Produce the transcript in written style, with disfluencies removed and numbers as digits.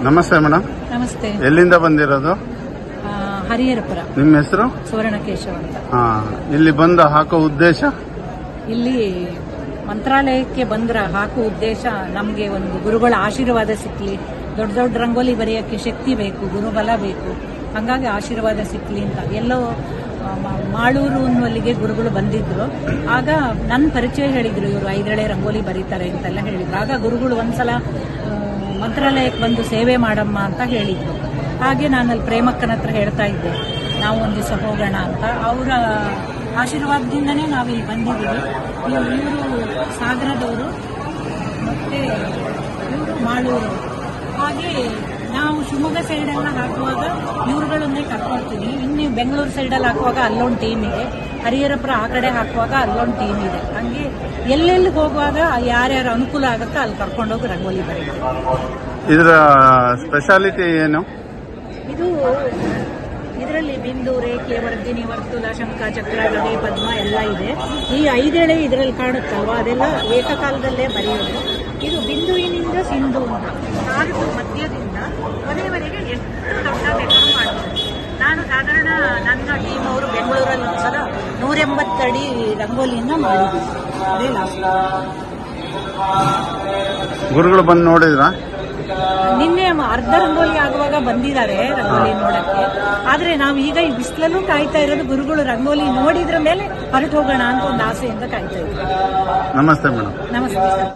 ನಮಸ್ತೆ ಮೇಡಮ್. ನಮಸ್ತೆ. ಎಲ್ಲಿಂದ ಬಂದಿರೋದು? ಹರಿಹರಪುರ. ನಿಮ್ಮ ಹೆಸರು? ಸುವರ್ಣಕೇಶವ ಅಂತ. ಇಲ್ಲಿ ಬಂದ ಹಾಕೋ ಉದ್ದೇಶ? ಇಲ್ಲಿ ಮಂತ್ರಾಲಯಕ್ಕೆ ಬಂದ್ರ ಹಾಕೋ ಉದ್ದೇಶ ನಮಗೆ ಒಂದು ಗುರುಗಳ ಆಶೀರ್ವಾದ ಸಿಕ್ಲಿ, ದೊಡ್ಡ ದೊಡ್ಡ ರಂಗೋಲಿ ಬರೆಯೋಕ್ಕೆ ಶಕ್ತಿ ಬೇಕು, ಗುರುಬಲ ಬೇಕು, ಹಾಗಾಗಿ ಆಶೀರ್ವಾದ ಸಿಕ್ಲಿ ಅಂತ. ಎಲ್ಲೋ ಮಾಳೂರು ಅನ್ನುವಲ್ಲಿಗೆ ಗುರುಗಳು ಬಂದಿದ್ರು. ಆಗ ನನ್ನ ಪರಿಚಯ ಹೇಳಿದ್ರು, ಇವರು 5 ಎಳೆ ರಂಗೋಲಿ ಬರೀತಾರೆ ಅಂತೆಲ್ಲ ಹೇಳಿದ್ರು. ಆಗ ಗುರುಗಳು ಒಂದ್ಸಲ ಮಂತ್ರಾಲಯಕ್ಕೆ ಬಂದು ಸೇವೆ ಮಾಡಮ್ಮ ಅಂತ ಹೇಳಿದ್ರು. ಹಾಗೆ ನಾನು ಅಲ್ಲಿ ಪ್ರೇಮಕ್ಕನ ಹತ್ರ ಹೇಳ್ತಾ ಇದ್ದೆ, ನಾವು ಒಂದು ದಿವಸ ಹೋಗೋಣ ಅಂತ. ಅವರ ಆಶೀರ್ವಾದದಿಂದನೇ ನಾವಿಲ್ಲಿ ಬಂದಿದ್ದೀವಿ. ಇವರು ಸಾಗರದವರು ಮತ್ತೆ ಇವರು ಮಾಳೂರು. ಹಾಗೆ ನಾವು ಶಿವಮೊಗ್ಗ ಸೈಡೆಲ್ಲ ಹಾಕುವಾಗ ಇವ್ರುಗಳನ್ನೇ ಕರ್ಕೊಳ್ತೀನಿ. ಇನ್ನು ಬೆಂಗಳೂರು ಸೈಡಲ್ಲಿ ಹಾಕುವಾಗ ಅಲ್ಲೊಂದು ಟೀಮ್ ಇದೆ, ಹರಿಹರಪುರ ಆ ಕಡೆ ಹಾಕುವಾಗ ಅಲ್ಲೊಂದು ಟೀಮ್ ಇದೆ. ಹಂಗೆ ಎಲ್ಲೆಲ್ಲಿ ಹೋಗುವಾಗ ಯಾರ್ಯಾರು ಅನುಕೂಲ ಆಗುತ್ತೋ ಅಲ್ಲಿ ಕರ್ಕೊಂಡೋಗಿ ರಂಗೋಲಿ ಬರೀತೀವಿ. ಇದರ ಸ್ಪೆಷಾಲಿಟಿ ಏನು? ಇದರಲ್ಲಿ ಬಿಂದು, ರೇಖೆ, ವರ್ಧಿನಿ, ವರ್ತುಲ, ಶಂಖ, ಚಕ್ರ, ಗದೆ, ಪದ್ಮ ಎಲ್ಲ ಇದೆ. ಈ 5 ಎಳೆ ಇದರಲ್ಲಿ ಕಾಣುತ್ತಲ್ವಾ, ಅದೆಲ್ಲ ಏಕಕಾಲದಲ್ಲೇ ಬರೆಯೋದು. ಇದು ಬಿಂದುವಿನಿಂದ ಸಿಂಧು ಅಂತ ಕಾಲದ ಮಧ್ಯದಿಂದ ಕೊನೆಯವರೆಗೆ ಎಷ್ಟು ದೊಡ್ಡ ಬೇಕಾದ್ರೂ ಮಾಡ್ಬೋದು. ನಾನು ಸಾಧಾರಣ ನನ್ನ ಟೀಮ್ ಅವರು ಬೆಂಗಳೂರಲ್ಲಿ ಒಂದ್ಸಲ 180 ಅಡಿ ರಂಗೋಲಿಯನ್ನ ಮಾಡಿದ್ವಿ. ಅದೇ ಲಾಸ್ಟ್. ಗುರುಗಳು ಬಂದು ನೋಡಿದ್ರಾ? ನಿನ್ನೆ ಅರ್ಧ ರಂಗೋಲಿ ಆಗುವಾಗ ಬಂದಿದ್ದಾರೆ ರಂಗೋಲಿ ನೋಡಕ್ಕೆ. ಆದ್ರೆ ನಾವು ಈಗ ಈ ಬಿಸಿಲಲ್ಲೂ ಕಾಯ್ತಾ ಇರೋದು ಗುರುಗಳು ರಂಗೋಲಿ ನೋಡಿದ್ರ ಮೇಲೆ ಹೊರಟು ಹೋಗೋಣ ಅಂತ ಒಂದು ಆಸೆಯಿಂದ ಕಾಯ್ತಾ ಇದ್ದೀವಿ. ನಮಸ್ತೆ ಮೇಡಮ್. ನಮಸ್ತೆ ಸರ್.